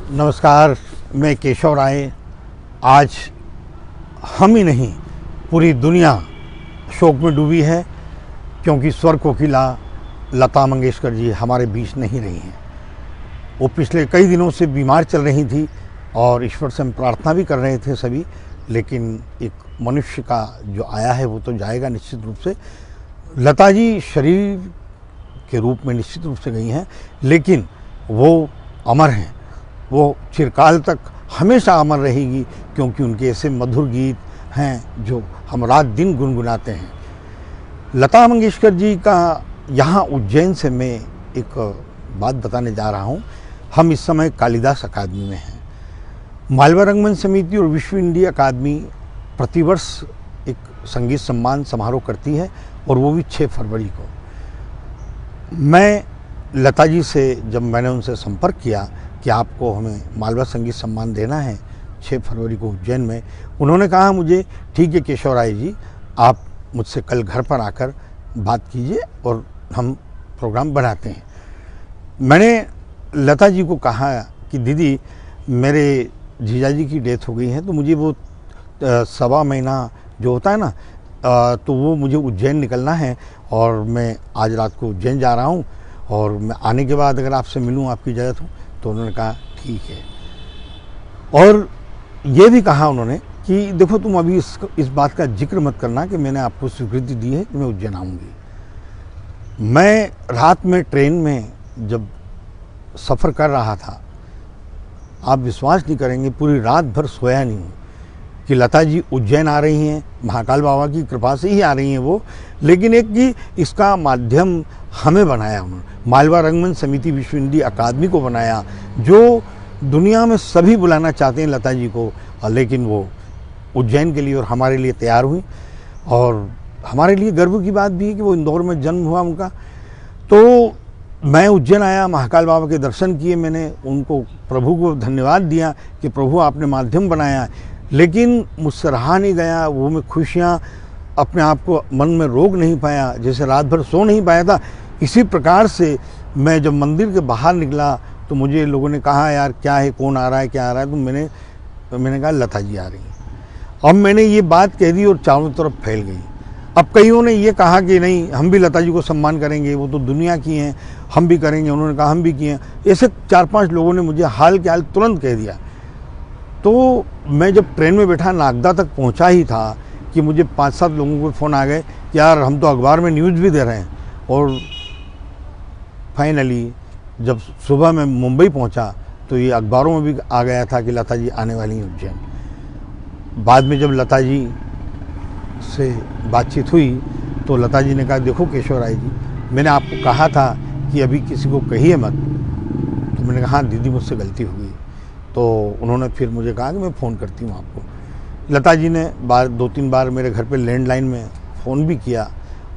नमस्कार, मैं केशव राय। आज हम ही नहीं, पूरी दुनिया शोक में डूबी है क्योंकि स्वर कोकिला लता मंगेशकर जी हमारे बीच नहीं रही हैं। वो पिछले कई दिनों से बीमार चल रही थी और ईश्वर से हम प्रार्थना भी कर रहे थे सभी, लेकिन एक मनुष्य का जो आया है वो तो जाएगा निश्चित रूप से। लता जी शरीर के रूप में निश्चित रूप से गई हैं, लेकिन वो अमर हैं, वो चिरकाल तक हमेशा अमर रहेगी क्योंकि उनके ऐसे मधुर गीत हैं जो हम रात दिन गुनगुनाते हैं। लता मंगेशकर जी का यहाँ उज्जैन से मैं एक बात बताने जा रहा हूँ। हम इस समय कालिदास अकादमी में हैं। मालवा रंगमंच समिति और विश्व हिंदी अकादमी प्रतिवर्ष एक संगीत सम्मान समारोह करती है और वो भी 6 फरवरी को। मैं लता जी से जब मैंने उनसे संपर्क किया कि आपको हमें मालवा संगीत सम्मान देना है 6 फरवरी को उज्जैन में, उन्होंने कहा मुझे ठीक है केशव राय जी, आप मुझसे कल घर पर आकर बात कीजिए और हम प्रोग्राम बनाते हैं। मैंने लता जी को कहा कि दीदी मेरे जीजा जी की डेथ हो गई है, तो मुझे वो 1.25 महीना जो होता है ना, तो वो मुझे उज्जैन निकलना है और मैं आज रात को उज्जैन जा रहा हूँ और मैं आने के बाद अगर आपसे मिलूँ, आपकी इजाज़त हो। तो उन्होंने कहा ठीक है। और ये भी कहा उन्होंने कि देखो तुम अभी इस बात का जिक्र मत करना कि मैंने आपको स्वीकृति दी है कि मैं उज्जैन आऊँगी। मैं रात में ट्रेन में जब सफ़र कर रहा था, आप विश्वास नहीं करेंगे, पूरी रात भर सोया नहीं हूँ कि लता जी उज्जैन आ रही हैं, महाकाल बाबा की कृपा से ही आ रही हैं वो, लेकिन एक कि इसका माध्यम हमें बनाया उन्होंने, मालवा रंगमंच समिति विश्व हिंदी अकादमी को बनाया, जो दुनिया में सभी बुलाना चाहते हैं लता जी को, लेकिन वो उज्जैन के लिए और हमारे लिए तैयार हुई। और हमारे लिए गर्व की बात भी है कि वो इंदौर में जन्म हुआ उनका। तो मैं उज्जैन आया, महाकाल बाबा के दर्शन किए, मैंने उनको प्रभु को धन्यवाद दिया कि प्रभु आपने माध्यम बनाया, लेकिन मुझसे रहा नहीं गया। वो मैं खुशियाँ अपने आप को मन में रोक नहीं पाया, जैसे रात भर सो नहीं पाया था। इसी प्रकार से मैं जब मंदिर के बाहर निकला तो मुझे लोगों ने कहा यार क्या है, कौन आ रहा है, क्या आ रहा है, तो मैंने कहा लता जी आ रही हैं। अब मैंने ये बात कह दी और चारों तरफ फैल गई। अब कईयों ने ये कहा कि नहीं हम भी लता जी को सम्मान करेंगे, वो तो दुनिया की हैं, हम भी करेंगे। उन्होंने कहा हम भी किए हैं। ऐसे 4-5 लोगों ने मुझे हाल के हाल तुरंत कह दिया। तो मैं जब ट्रेन में बैठा नागदा तक पहुंचा ही था कि मुझे 5-7 लोगों को फ़ोन आ गए कि यार हम तो अखबार में न्यूज़ भी दे रहे हैं। और फाइनली जब सुबह मैं मुंबई पहुंचा तो ये अखबारों में भी आ गया था कि लता जी आने वाली हैं उज्जैन। बाद में जब लता जी से बातचीत हुई तो लता जी ने कहा देखो केशव राय जी, मैंने आपको कहा था कि अभी किसी को कहिए मत। तो मैंने कहा हाँ दीदी मुझसे गलती हो गई। तो उन्होंने फिर मुझे कहा कि मैं फ़ोन करती हूँ आपको। लता जी ने 2-3 बार मेरे घर पे लैंडलाइन में फ़ोन भी किया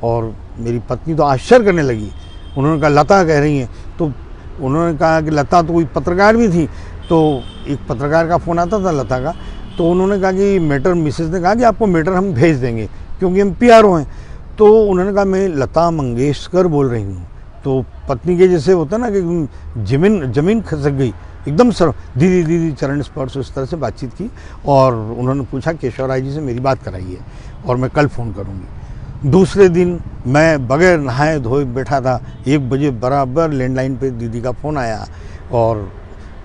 और मेरी पत्नी तो आश्चर्य करने लगी। उन्होंने कहा लता कह रही हैं, तो उन्होंने कहा कि लता तो कोई पत्रकार भी थी, तो एक पत्रकार का फ़ोन आता था लता का। तो उन्होंने कहा कि मैटर, मिसेज ने कहा कि आपको मैटर हम भेज देंगे क्योंकि हम PRO हैं। तो उन्होंने कहा मैं लता मंगेशकर बोल रही हूँ। तो पत्नी के जैसे होता ना कि जमीन खसक गई एकदम। सर दीदी दीदी चरण स्पर्श, उस तरह से बातचीत की और उन्होंने पूछा केशव राय जी से मेरी बात कराइए और मैं कल फ़ोन करूँगी। दूसरे दिन मैं बगैर नहाए धोए बैठा था, 1 बजे बराबर लैंडलाइन पे दीदी का फ़ोन आया और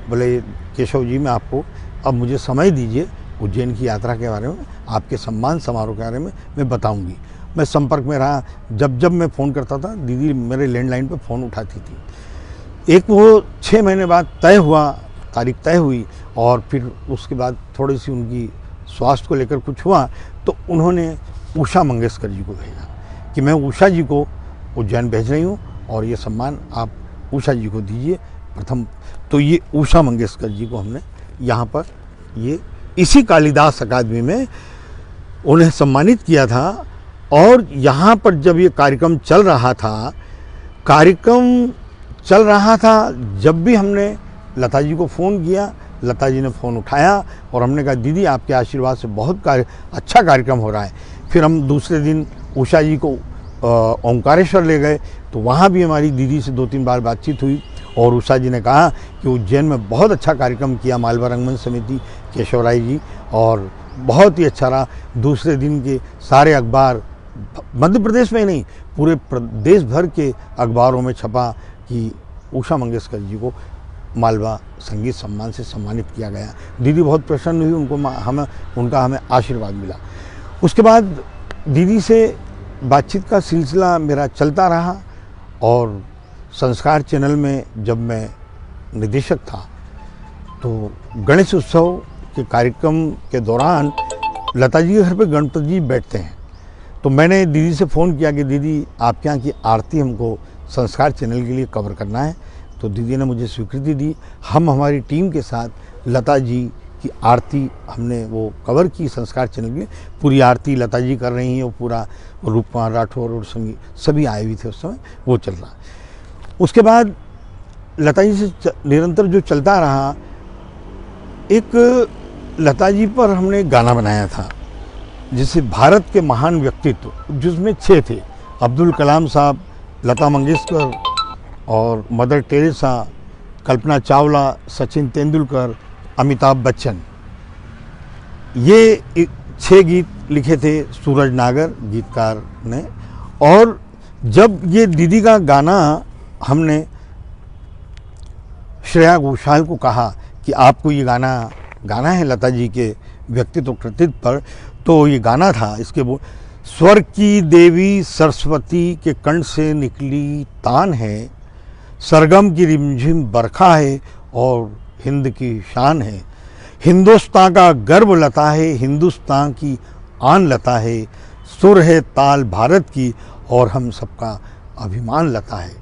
बोले केशव जी मैं आपको अब मुझे समय दीजिए, उज्जैन की यात्रा के बारे में, आपके सम्मान समारोह के बारे में मैं बताऊँगी। मैं संपर्क में रहा, जब मैं फ़ोन करता था दीदी मेरे लैंडलाइन पे फ़ोन उठाती थी। एक वो 6 महीने बाद तय हुआ, तारीख तय हुई और फिर उसके बाद थोड़ी सी उनकी स्वास्थ्य को लेकर कुछ हुआ तो उन्होंने उषा मंगेशकर जी को भेजा कि मैं उषा जी को उज्जैन भेज रही हूँ और ये सम्मान आप उषा जी को दीजिए प्रथम। तो ये उषा मंगेशकर जी को हमने यहाँ पर ये इसी कालिदास अकादमी में उन्हें सम्मानित किया था। और यहाँ पर जब ये कार्यक्रम चल रहा था, जब भी हमने लता जी को फ़ोन किया, लता जी ने फ़ोन उठाया और हमने कहा दीदी आपके आशीर्वाद से बहुत अच्छा कार्यक्रम हो रहा है। फिर हम दूसरे दिन उषा जी को ओंकारेश्वर ले गए, तो वहाँ भी हमारी दीदी से 2-3 बार बातचीत हुई और उषा जी ने कहा कि उज्जैन में बहुत अच्छा कार्यक्रम किया मालवा रंगमंच समिति केशव राय जी, और बहुत ही अच्छा रहा। दूसरे दिन के सारे अखबार, मध्य प्रदेश में ही नहीं पूरे देश भर के अखबारों में छपा कि उषा मंगेशकर जी को मालवा संगीत सम्मान से सम्मानित किया गया। दीदी बहुत प्रसन्न हुई, उनका हमें आशीर्वाद मिला। उसके बाद दीदी से बातचीत का सिलसिला मेरा चलता रहा, और संस्कार चैनल में जब मैं निदेशक था तो गणेश उत्सव के कार्यक्रम के दौरान लता जी के घर पे गणपति जी बैठते हैं। तो मैंने दीदी से फ़ोन किया कि दीदी आपके यहाँ की आरती हमको संस्कार चैनल के लिए कवर करना है। तो दीदी ने मुझे स्वीकृति दी। हम हमारी टीम के साथ लता जी की आरती हमने वो कवर की संस्कार चैनल के लिए। पूरी आरती लता जी कर रही हैं, वो पूरा रूपकुमार राठौर और संगीत सभी आए हुए थे उस समय, वो चल रहा। उसके बाद लता जी से निरंतर जो चलता रहा, एक लता जी पर हमने गाना बनाया था जिसे भारत के महान व्यक्तित्व, जिसमें 6 थे, अब्दुल कलाम साहब, लता मंगेशकर और मदर टेरेसा, कल्पना चावला, सचिन तेंदुलकर, अमिताभ बच्चन। ये 6 गीत लिखे थे सूरज नागर गीतकार ने। और जब ये दीदी का गाना हमने श्रेया घोषाल को कहा कि आपको ये गाना है लता जी के व्यक्तित्व कृतित्व पर, तो ये गाना था इसके वो, स्वर की देवी सरस्वती के कंठ से निकली तान है, सरगम की रिमझिम बरखा है और हिंद की शान है, हिंदुस्तान का गर्व लता है, हिंदुस्तान की आन लता है, सुर है ताल भारत की और हम सबका अभिमान लता है।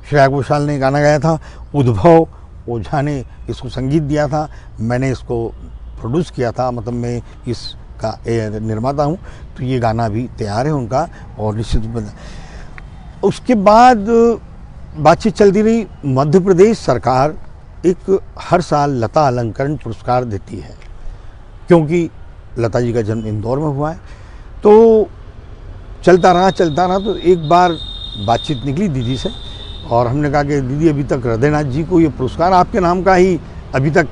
श्रेया घोषाल ने गाना गाया था, उद्भव ओझा ने इसको संगीत दिया था, मैंने इसको प्रोड्यूस किया था, मतलब मैं इसका निर्माता हूँ। तो ये गाना भी तैयार है उनका, और निश्चित रूप में उसके बाद बातचीत चलती रही। मध्य प्रदेश सरकार एक हर साल लता अलंकरण पुरस्कार देती है, क्योंकि लता जी का जन्म इंदौर में हुआ है। तो चलता रहा तो एक बार बातचीत निकली दीदी से, और हमने कहा कि दीदी अभी तक हृदयनाथ जी को ये पुरस्कार आपके नाम का ही अभी तक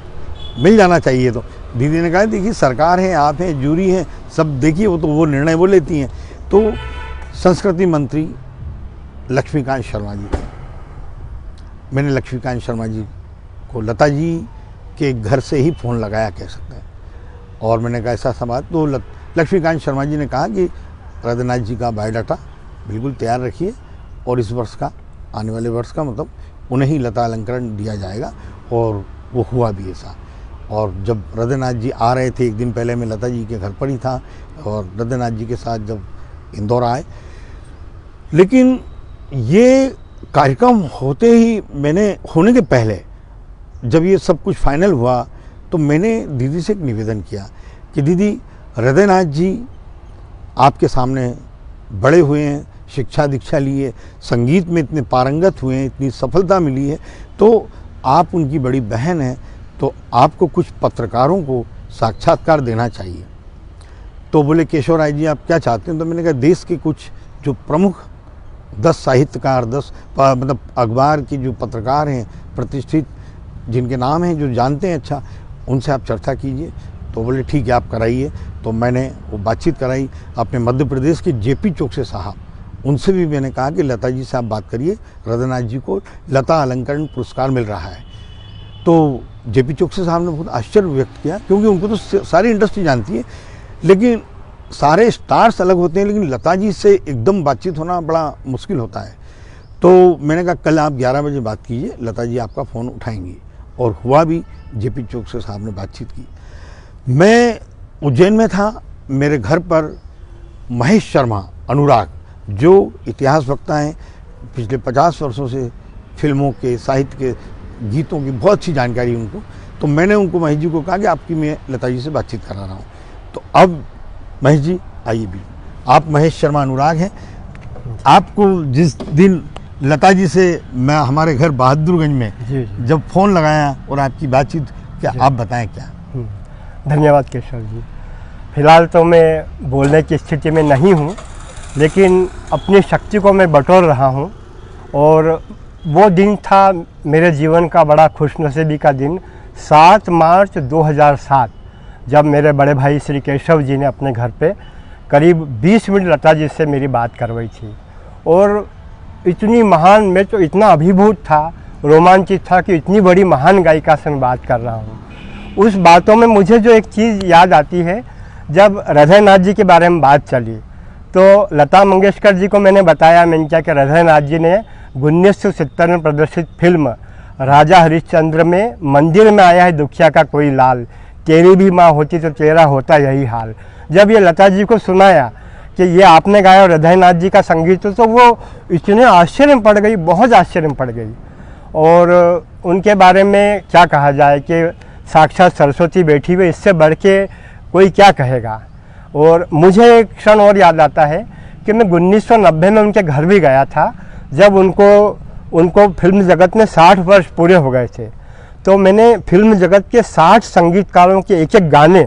मिल जाना चाहिए। तो दीदी ने कहा देखिए सरकार है, आप हैं, जूरी है, सब देखिए वो निर्णय वो लेती हैं। तो संस्कृति मंत्री लक्ष्मीकांत शर्मा जी, मैंने लक्ष्मीकांत शर्मा जी को लता जी के घर से ही फ़ोन लगाया कह सकते हैं, और मैंने कहा ऐसा समाज। तो लक्ष्मीकांत शर्मा जी ने कहा कि हृदयनाथ जी का बायोडाटा बिल्कुल तैयार रखिए, और इस वर्ष का, आने वाले वर्ष का, मतलब उन्हें ही लता अलंकरण दिया जाएगा। और वो हुआ भी ऐसा। और जब हृदयनाथ जी आ रहे थे, एक दिन पहले मैं लता जी के घर पर ही था, और हृदयनाथ जी के साथ जब इंदौर आए, लेकिन ये कार्यक्रम होते ही, मैंने होने के पहले जब ये सब कुछ फाइनल हुआ, तो मैंने दीदी से एक निवेदन किया कि दीदी हृदयनाथ जी आपके सामने बड़े हुए हैं, शिक्षा दीक्षा लिए, संगीत में इतने पारंगत हुए हैं, इतनी सफलता मिली है, तो आप उनकी बड़ी बहन हैं, तो आपको कुछ पत्रकारों को साक्षात्कार देना चाहिए। तो बोले केशव राय जी आप क्या चाहते हैं? तो मैंने कहा देश के कुछ जो प्रमुख 10 साहित्यकार, 10 मतलब अखबार के जो पत्रकार हैं प्रतिष्ठित, जिनके नाम हैं, जो जानते हैं अच्छा, उनसे आप चर्चा कीजिए। तो बोले ठीक है आप कराइए। तो मैंने वो बातचीत कराई अपने मध्य प्रदेश के जेपी चौकसे साहब, उनसे भी मैंने कहा कि लता जी से आप बात करिए, हृदयनाथ जी को लता अलंकरण पुरस्कार मिल रहा है। तो जेपी चौकसे साहब ने बहुत आश्चर्य व्यक्त किया, क्योंकि उनको तो सारी इंडस्ट्री जानती है, लेकिन सारे स्टार्स अलग होते हैं, लेकिन लता जी से एकदम बातचीत होना बड़ा मुश्किल होता है। तो मैंने कहा कल आप 11 बजे बात कीजिए, लता जी आपका फ़ोन उठाएंगी। और हुआ भी, जेपी चौकसे साहब ने बातचीत की। मैं उज्जैन में था, मेरे घर पर महेश शर्मा अनुराग, जो इतिहास वक्ता हैं, पिछले 50 वर्षों से फिल्मों के, साहित्य के, गीतों की बहुत अच्छी जानकारी उनको। तो मैंने उनको, महेश जी को कहा कि आपकी मैं लता जी से बातचीत करा रहा हूँ। तो अब महेश जी आइए भी, आप महेश शर्मा अनुराग हैं। आपको जिस दिन लता जी से मैं हमारे घर बहादुरगंज में जब फ़ोन लगाया और आपकी बातचीत, क्या आप बताएं क्या? धन्यवाद केशव जी। फिलहाल तो मैं बोलने की स्थिति में नहीं हूँ, लेकिन अपनी शक्ति को मैं बटोर रहा हूँ, और वो दिन था मेरे जीवन का बड़ा खुशनसीबी का दिन, 7 मार्च 2007, जब मेरे बड़े भाई श्री केशव जी ने अपने घर पे करीब 20 मिनट लता जी से मेरी बात करवाई थी। और इतनी महान, मैं तो इतना अभिभूत था, रोमांचित था कि इतनी बड़ी महान गायिका से मैं बात कर रहा हूँ। उस बातों में मुझे जो एक चीज़ याद आती है, जब हृदयनाथ जी के बारे में बात चली तो लता मंगेशकर जी को मैंने बताया, मैंने क्या कि हृदयनाथ जी ने 1970 में प्रदर्शित फिल्म राजा हरिश्चंद्र में मंदिर में आया है दुखिया का कोई लाल, तेरी भी माँ होती तो तेरा होता यही हाल। जब ये लता जी को सुनाया कि ये आपने गाया और हृदयनाथ जी का संगीत, तो वो इतने आश्चर्य में पड़ गई, बहुत आश्चर्य में पड़ गई। और उनके बारे में क्या कहा जाए कि साक्षात सरस्वती बैठी हुई, इससे बढ़ के कोई क्या कहेगा। और मुझे एक क्षण और याद आता है कि मैं 1990 में उनके घर भी गया था, जब उनको फिल्म जगत में 60 वर्ष पूरे हो गए थे। तो मैंने फिल्म जगत के 60 संगीतकारों के एक एक गाने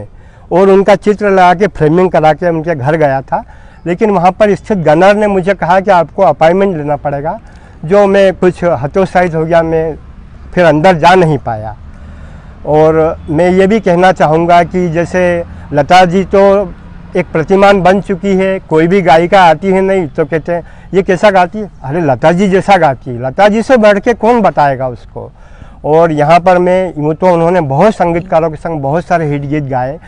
और उनका चित्र लगा के फ्रेमिंग करा के उनके घर गया था। लेकिन वहाँ पर स्थित गनर ने मुझे कहा कि आपको अपॉइंटमेंट लेना पड़ेगा, जो मैं कुछ हतोत्साहित हो गया, मैं फिर अंदर जा नहीं पाया। और मैं ये भी कहना चाहूँगा कि जैसे लता जी तो एक प्रतिमान बन चुकी है, कोई भी गायिका आती है नहीं तो कहते हैं ये कैसा गाती है, अरे लता जी जैसा गाती है, लता जी से बढ़ के कौन बताएगा उसको। और यहाँ पर मैं यूँ तो उन्होंने बहुत संगीतकारों के संग बहुत सारे हिट गीत गाए,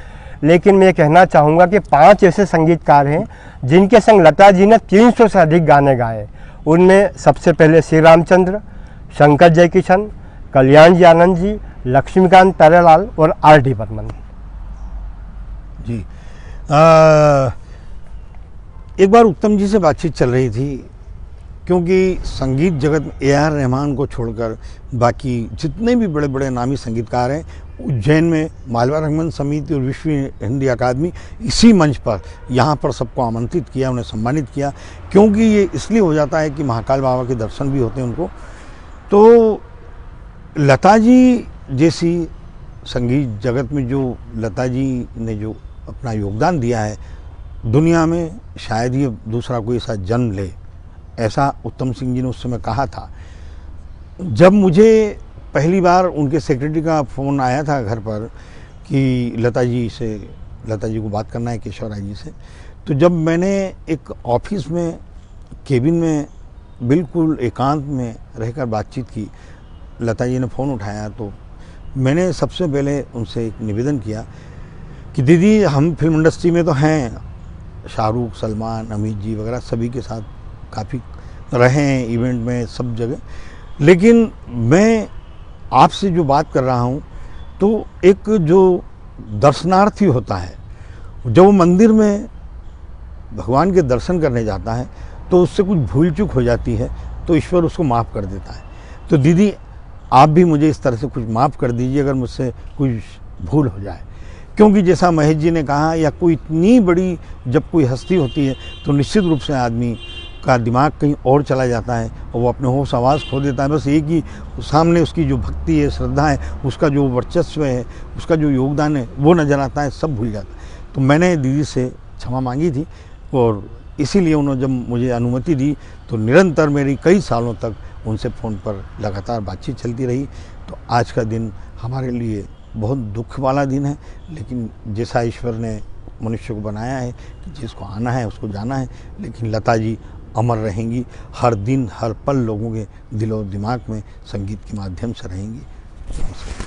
लेकिन मैं कहना चाहूँगा कि 5 ऐसे संगीतकार हैं जिनके संग लता जी ने 300 से अधिक गाने गाए। उनमें सबसे पहले श्री रामचंद्र, शंकर जयकिशन, कल्याण जी आनंद जी, लक्ष्मीकांत प्यारेलाल और R.D. बर्मन जी। एक बार उत्तम जी से बातचीत चल रही थी, क्योंकि संगीत जगत में A.R. रहमान को छोड़कर बाकी जितने भी बड़े बड़े नामी संगीतकार हैं, उज्जैन में मालवा रंगमंच समिति और विश्व हिंदी अकादमी इसी मंच पर यहाँ पर सबको आमंत्रित किया, उन्हें सम्मानित किया, क्योंकि ये इसलिए हो जाता है कि महाकाल बाबा के दर्शन भी होते हैं उनको। तो लता जी जैसी संगीत जगत में जो लता जी ने जो अपना योगदान दिया है, दुनिया में शायद ही दूसरा कोई ऐसा जन्म ले, ऐसा उत्तम सिंह जी ने उस समय कहा था। जब मुझे पहली बार उनके सेक्रेटरी का फ़ोन आया था घर पर कि लता जी को बात करना है केशव राय जी से, तो जब मैंने एक ऑफिस में केबिन में बिल्कुल एकांत में रहकर बातचीत की, लता जी ने फ़ोन उठाया तो मैंने सबसे पहले उनसे एक निवेदन किया कि दीदी, हम फिल्म इंडस्ट्री में तो हैं, शाहरुख, सलमान, अमित जी वगैरह सभी के साथ काफ़ी रहे हैं, इवेंट में सब जगह, लेकिन मैं आपसे जो बात कर रहा हूँ तो एक जो दर्शनार्थी होता है, जब वो मंदिर में भगवान के दर्शन करने जाता है तो उससे कुछ भूल चूक हो जाती है तो ईश्वर उसको माफ़ कर देता है। तो दीदी, आप भी मुझे इस तरह से कुछ माफ़ कर दीजिए अगर मुझसे कुछ भूल हो जाए, क्योंकि जैसा महेश जी ने कहा, या कोई इतनी बड़ी जब कोई हस्ती होती है तो निश्चित रूप से आदमी का दिमाग कहीं और चला जाता है और वो अपने होश आवाज़ खो देता है। बस एक ही सामने उसकी जो भक्ति है, श्रद्धा है, उसका जो वर्चस्व है, उसका जो योगदान है, वो नज़र आता है, सब भूल जाता है। तो मैंने दीदी से क्षमा मांगी थी और इसीलिए उन्होंने जब मुझे अनुमति दी तो निरंतर मेरी कई सालों तक उनसे फ़ोन पर लगातार बातचीत चलती रही। तो आज का दिन हमारे लिए बहुत दुख वाला दिन है, लेकिन जैसा ईश्वर ने मनुष्य को बनाया है कि जिसको आना है उसको जाना है, लेकिन लता जी अमर रहेंगी, हर दिन हर पल लोगों के दिलो दिमाग में संगीत के माध्यम से रहेंगी। नमस्कार।